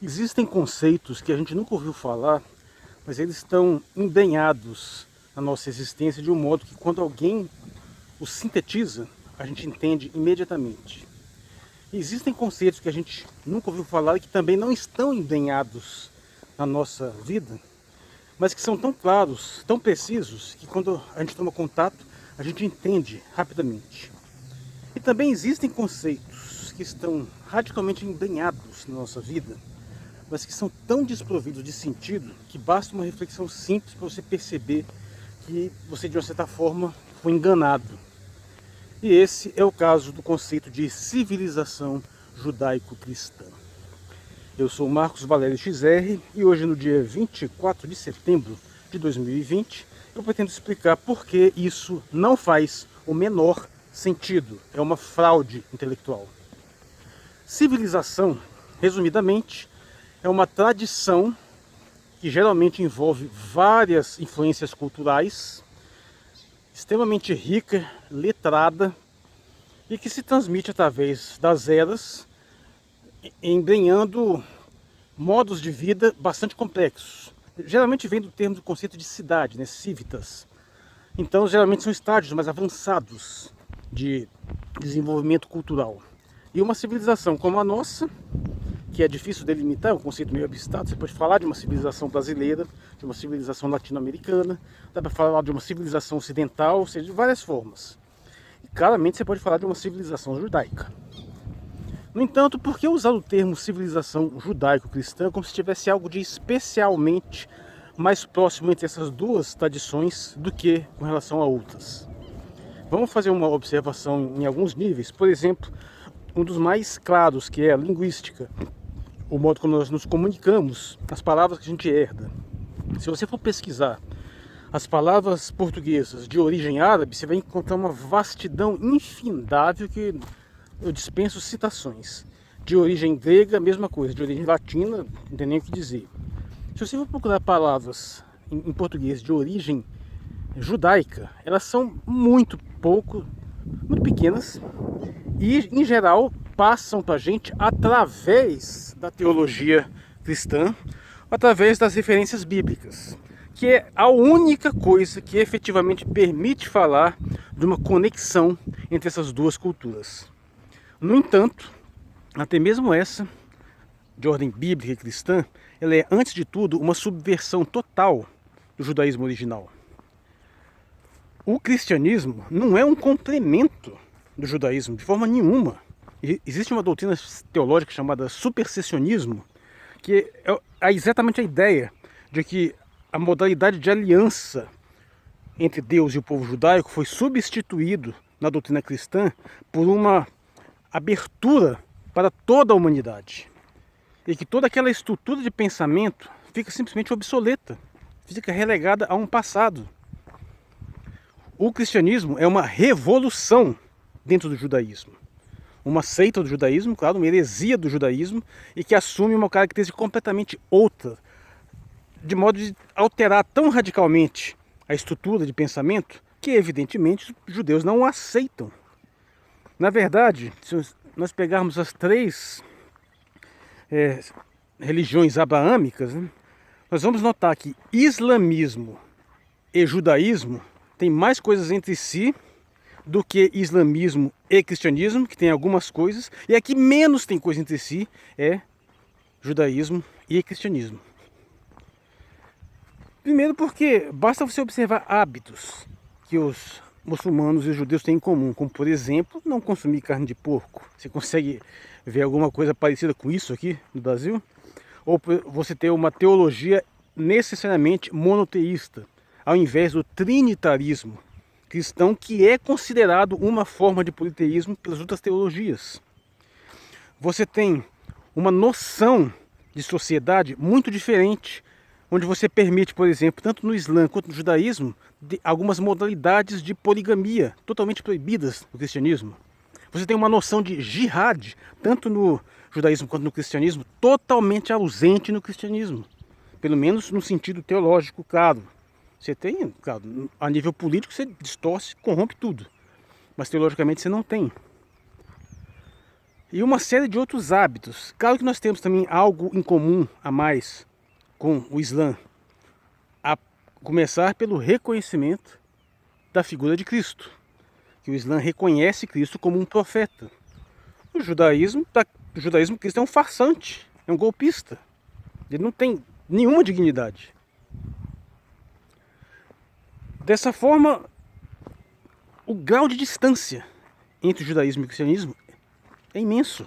Existem conceitos que a gente nunca ouviu falar, mas eles estão embrenhados na nossa existência de um modo que quando alguém os sintetiza, a gente entende imediatamente. E existem conceitos que a gente nunca ouviu falar e que também não estão embrenhados na nossa vida, mas que são tão claros, tão precisos, que quando a gente toma contato, a gente entende rapidamente. E também existem conceitos que estão radicalmente embrenhados na nossa vida, mas que são tão desprovidos de sentido que basta uma reflexão simples para você perceber que você, de uma certa forma, foi enganado. E esse é o caso do conceito de civilização judaico-cristã. Eu sou Marcos Valério XR e hoje, no dia 24 de setembro de 2020, eu pretendo explicar por que isso não faz o menor sentido. É uma fraude intelectual. Civilização, resumidamente, é uma tradição que geralmente envolve várias influências culturais, extremamente rica, letrada e que se transmite através das eras, embrenhando modos de vida bastante complexos. Geralmente vem do termo do conceito de cidade, né, civitas. Então, geralmente são estágios mais avançados de desenvolvimento cultural. E uma civilização como a nossa, que é difícil delimitar, é um conceito meio abstrato. Você pode falar de uma civilização brasileira, de uma civilização latino-americana, dá para falar de uma civilização ocidental, ou seja, de várias formas. E claramente você pode falar de uma civilização judaica. No entanto, por que usar o termo civilização judaico-cristã como se tivesse algo de especialmente mais próximo entre essas duas tradições do que com relação a outras? Vamos fazer uma observação em alguns níveis. Por exemplo, um dos mais claros, que é a linguística, o modo como nós nos comunicamos, as palavras que a gente herda. Se você for pesquisar as palavras portuguesas de origem árabe, você vai encontrar uma vastidão infindável que eu dispenso citações. De origem grega, mesma coisa. De origem latina, não tem nem o que dizer. Se você for procurar palavras em português de origem judaica, elas são muito pequenas e, em geral, passam para a gente através da teologia cristã, através das referências bíblicas, que é a única coisa que efetivamente permite falar de uma conexão entre essas duas culturas. No entanto, até mesmo essa, de ordem bíblica e cristã, ela é, antes de tudo, uma subversão total do judaísmo original. O cristianismo não é um complemento do judaísmo, de forma nenhuma. Existe uma doutrina teológica chamada supersessionismo, que é exatamente a ideia de que a modalidade de aliança entre Deus e o povo judaico foi substituído na doutrina cristã por uma abertura para toda a humanidade. E que toda aquela estrutura de pensamento fica simplesmente obsoleta, fica relegada a um passado. O cristianismo é uma revolução dentro do judaísmo. Uma seita do judaísmo, claro, uma heresia do judaísmo, e que assume uma característica completamente outra, de modo de alterar tão radicalmente a estrutura de pensamento que, evidentemente, os judeus não o aceitam. Na verdade, se nós pegarmos as três religiões abraâmicas, né, nós vamos notar que islamismo e judaísmo têm mais coisas entre si do que islamismo e cristianismo, que tem algumas coisas, e a que menos tem coisa entre si é judaísmo e cristianismo. Primeiro porque basta você observar hábitos que os muçulmanos e os judeus têm em comum, como por exemplo, não consumir carne de porco. Você consegue ver alguma coisa parecida com isso aqui no Brasil? Ou você ter uma teologia necessariamente monoteísta, ao invés do trinitarismo cristão, que é considerado uma forma de politeísmo pelas outras teologias. Você tem uma noção de sociedade muito diferente, onde você permite, por exemplo, tanto no Islã quanto no judaísmo, algumas modalidades de poligamia totalmente proibidas no cristianismo. Você tem uma noção de jihad, tanto no judaísmo quanto no cristianismo, totalmente ausente no cristianismo. Pelo menos no sentido teológico, claro. Você tem, claro, a nível político você distorce, corrompe tudo. Mas teologicamente você não tem. e uma série de outros hábitos. Claro que nós temos também algo em comum a mais com o Islã, a começar pelo reconhecimento da figura de Cristo, que o Islã reconhece Cristo como um profeta. O judaísmo, Cristo é um farsante, é um golpista. Ele não tem nenhuma dignidade. Dessa forma, o grau de distância entre o judaísmo e o cristianismo é imenso.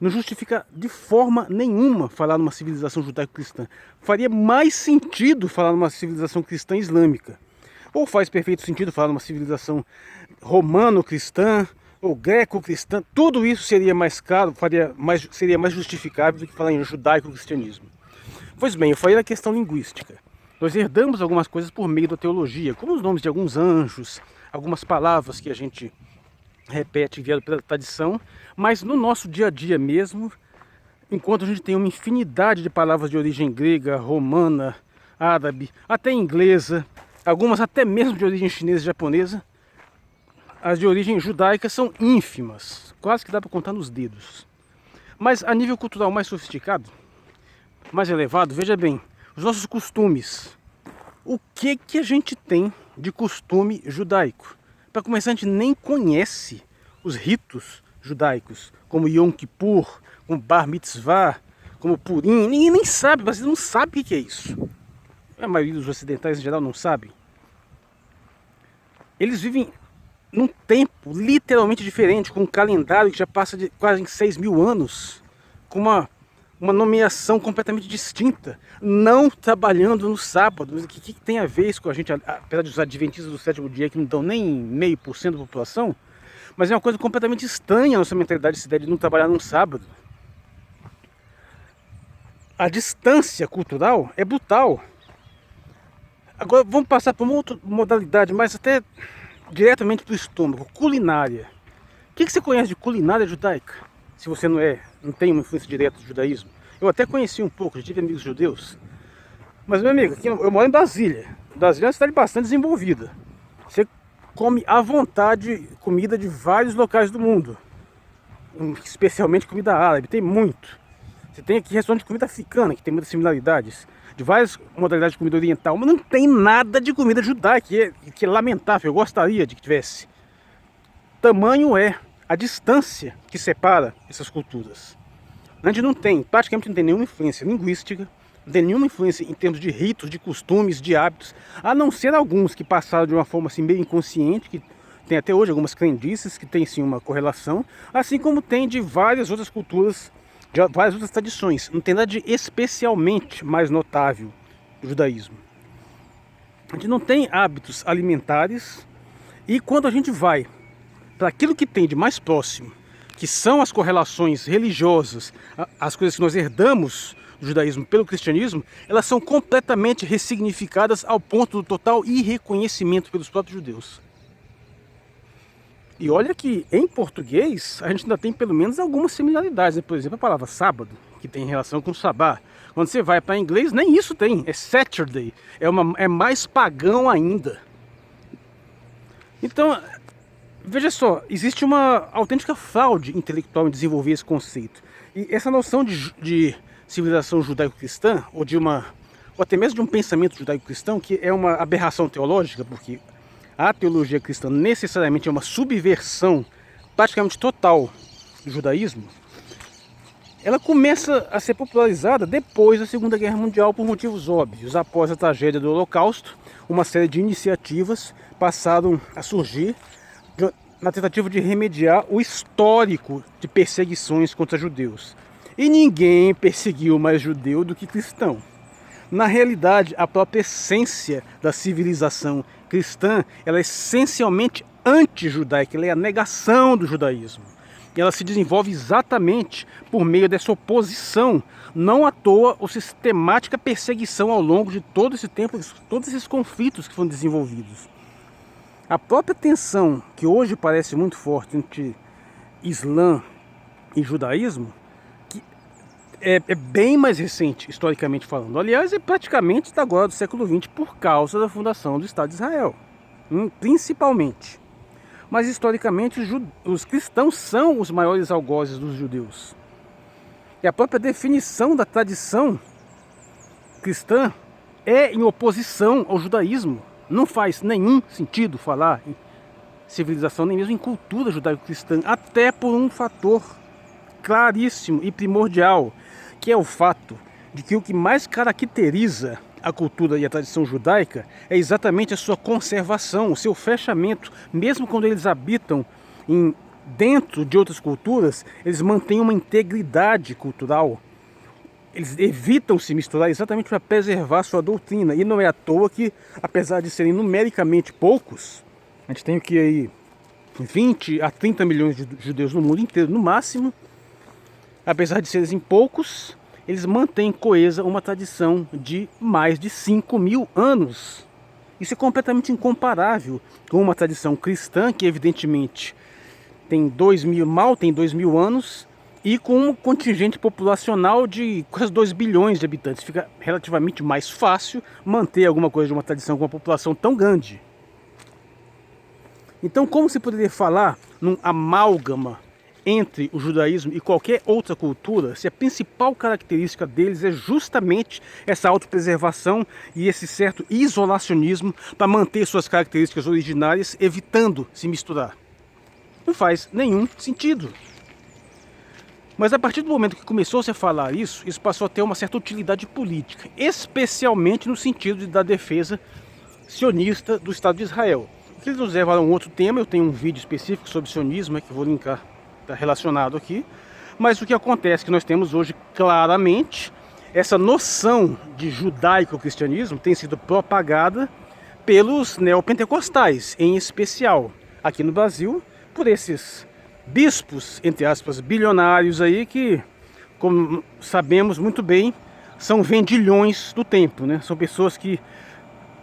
Não justifica de forma nenhuma falar numa civilização judaico-cristã. Faria mais sentido falar numa civilização cristã islâmica. Ou faz perfeito sentido falar numa civilização romano-cristã ou greco-cristã. Tudo isso seria mais caro, seria mais justificável do que falar em judaico-cristianismo. Pois bem, eu falei da questão linguística. Nós herdamos algumas coisas por meio da teologia, como os nomes de alguns anjos, algumas palavras que a gente repete vieram pela tradição, mas no nosso dia a dia mesmo, enquanto a gente tem uma infinidade de palavras de origem grega, romana, árabe, até inglesa, algumas até mesmo de origem chinesa e japonesa, as de origem judaica são ínfimas, quase que dá para contar nos dedos. Mas a nível cultural mais sofisticado, mais elevado, veja bem, os nossos costumes. O que a gente tem de costume judaico? Para começar, a gente nem conhece os ritos judaicos, como Yom Kippur, como Bar Mitzvah, como Purim. Ninguém nem sabe, você não sabe o que é isso. A maioria dos ocidentais em geral não sabe. Eles vivem num tempo literalmente diferente, com um calendário que já passa de quase 6.000 anos, com uma nomeação completamente distinta, não trabalhando no sábado. Mas o que tem a ver isso com a gente, apesar de os adventistas do sétimo dia, que não dão nem 0,5% da população, mas é uma coisa completamente estranha a nossa mentalidade, essa ideia de não trabalhar no sábado. A distância cultural é brutal. Agora vamos passar para uma outra modalidade, mas até diretamente para o estômago, culinária. O que você conhece de culinária judaica? Se você não tem uma influência direta do judaísmo. Eu até conheci um pouco, já tive amigos judeus. Mas, meu amigo, aqui eu moro em Brasília. Brasília é uma cidade bastante desenvolvida. Você come à vontade comida de vários locais do mundo. Especialmente comida árabe, tem muito. Você tem aqui restaurante de comida africana, que tem muitas similaridades. De várias modalidades de comida oriental. Mas não tem nada de comida judaica, que é lamentável. Eu gostaria de que tivesse. Tamanho é a distância que separa essas culturas. A gente praticamente não tem nenhuma influência linguística, não tem nenhuma influência em termos de ritos, de costumes, de hábitos, a não ser alguns que passaram de uma forma assim meio inconsciente, que tem até hoje algumas crendices que tem sim uma correlação, assim como tem de várias outras culturas, de várias outras tradições. Não tem nada de especialmente mais notável do judaísmo. A gente não tem hábitos alimentares, e quando a gente vai para aquilo que tem de mais próximo, que são as correlações religiosas, as coisas que nós herdamos do judaísmo pelo cristianismo, elas são completamente ressignificadas ao ponto do total irreconhecimento pelos próprios judeus. E olha que em português a gente ainda tem pelo menos algumas similaridades, né? Por exemplo, a palavra sábado, que tem relação com sabá. Quando você vai para inglês, nem isso tem, é Saturday, é mais pagão ainda. Então, veja só, existe uma autêntica fraude intelectual em desenvolver esse conceito. E essa noção de civilização judaico-cristã, ou até mesmo de um pensamento judaico-cristão, que é uma aberração teológica, porque a teologia cristã necessariamente é uma subversão praticamente total do judaísmo, ela começa a ser popularizada depois da Segunda Guerra Mundial por motivos óbvios. Após a tragédia do Holocausto, uma série de iniciativas passaram a surgir na tentativa de remediar o histórico de perseguições contra judeus. E ninguém perseguiu mais judeu do que cristão. Na realidade, a própria essência da civilização cristã, ela é essencialmente anti-judaica, ela é a negação do judaísmo. E ela se desenvolve exatamente por meio dessa oposição, não à toa a sistemática perseguição ao longo de todo esse tempo, todos esses conflitos que foram desenvolvidos. A própria tensão, que hoje parece muito forte entre Islã e judaísmo, que é bem mais recente, historicamente falando. Aliás, é praticamente da agora do século XX, por causa da fundação do Estado de Israel, principalmente. mas historicamente os cristãos são os maiores algozes dos judeus. E a própria definição da tradição cristã é em oposição ao judaísmo. Não faz nenhum sentido falar em civilização, nem mesmo em cultura judaico-cristã, até por um fator claríssimo e primordial, que é o fato de que o que mais caracteriza a cultura e a tradição judaica é exatamente a sua conservação, o seu fechamento. Mesmo quando eles habitam dentro de outras culturas, eles mantêm uma integridade cultural. Eles evitam se misturar exatamente para preservar sua doutrina. E não é à toa que, apesar de serem numericamente poucos, a gente tem o que aí 20 a 30 milhões de judeus no mundo inteiro, no máximo. Apesar de serem poucos, eles mantêm coesa uma tradição de mais de 5.000 anos. Isso é completamente incomparável com uma tradição cristã que evidentemente tem 2.000 anos e com um contingente populacional de quase 2 bilhões de habitantes. Fica relativamente mais fácil manter alguma coisa de uma tradição com uma população tão grande. Então, como se poderia falar num amálgama entre o judaísmo e qualquer outra cultura, se a principal característica deles é justamente essa autopreservação e esse certo isolacionismo para manter suas características originárias, evitando se misturar? Não faz nenhum sentido. Mas a partir do momento que começou-se a falar isso passou a ter uma certa utilidade política, especialmente no sentido da defesa sionista do Estado de Israel. O que eles nos levam a um outro tema. Eu tenho um vídeo específico sobre sionismo que eu vou linkar, está relacionado aqui. Mas o que acontece é que nós temos hoje claramente essa noção de judaico-cristianismo tem sido propagada pelos neopentecostais, em especial aqui no Brasil, por esses bispos, entre aspas, bilionários aí que, como sabemos muito bem, são vendilhões do tempo, né? São pessoas que,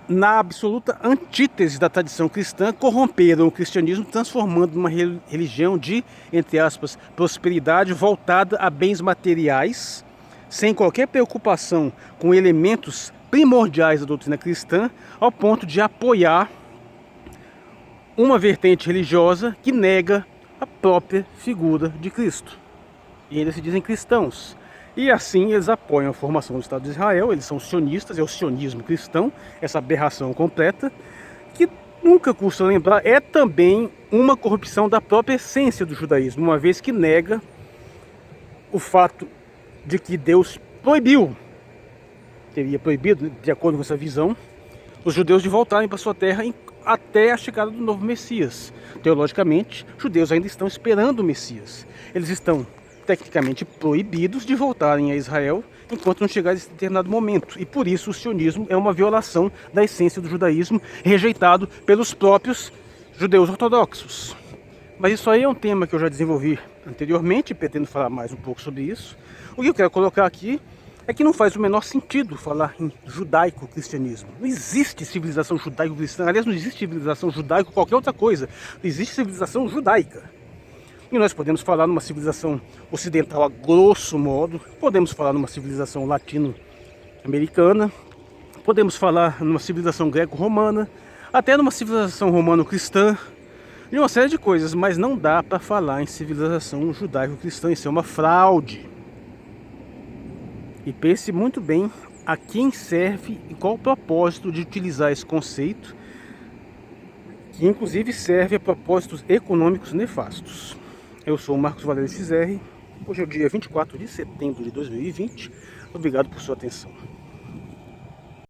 na absoluta antítese da tradição cristã, corromperam o cristianismo, transformando numa religião de, entre aspas, prosperidade voltada a bens materiais, sem qualquer preocupação com elementos primordiais da doutrina cristã, ao ponto de apoiar uma vertente religiosa que nega a própria figura de Cristo. E ainda se dizem cristãos. E assim eles apoiam a formação do Estado de Israel, eles são sionistas, é o sionismo cristão, essa aberração completa, que nunca custa lembrar, é também uma corrupção da própria essência do judaísmo, uma vez que nega o fato de que Deus teria proibido, de acordo com essa visão, os judeus de voltarem para sua terra até a chegada do novo Messias. Teologicamente, judeus ainda estão esperando o Messias. Eles estão tecnicamente proibidos de voltarem a Israel enquanto não chegar esse determinado momento. E por isso o sionismo é uma violação da essência do judaísmo, rejeitado pelos próprios judeus ortodoxos. Mas isso aí é um tema que eu já desenvolvi anteriormente, pretendo falar mais um pouco sobre isso. O que eu quero colocar aqui é que não faz o menor sentido falar em judaico-cristianismo. Não existe civilização judaico-cristã. Aliás, não existe civilização judaico qualquer outra coisa. Não existe civilização judaica. E nós podemos falar numa civilização ocidental a grosso modo, podemos falar numa civilização latino-americana, podemos falar numa civilização greco-romana, até numa civilização romano-cristã, e uma série de coisas, mas não dá para falar em civilização judaico-cristã. Isso é uma fraude. E pense muito bem a quem serve e qual o propósito de utilizar esse conceito, que inclusive serve a propósitos econômicos nefastos. Eu sou o Marcos Valério XR, hoje é o dia 24 de setembro de 2020, obrigado por sua atenção.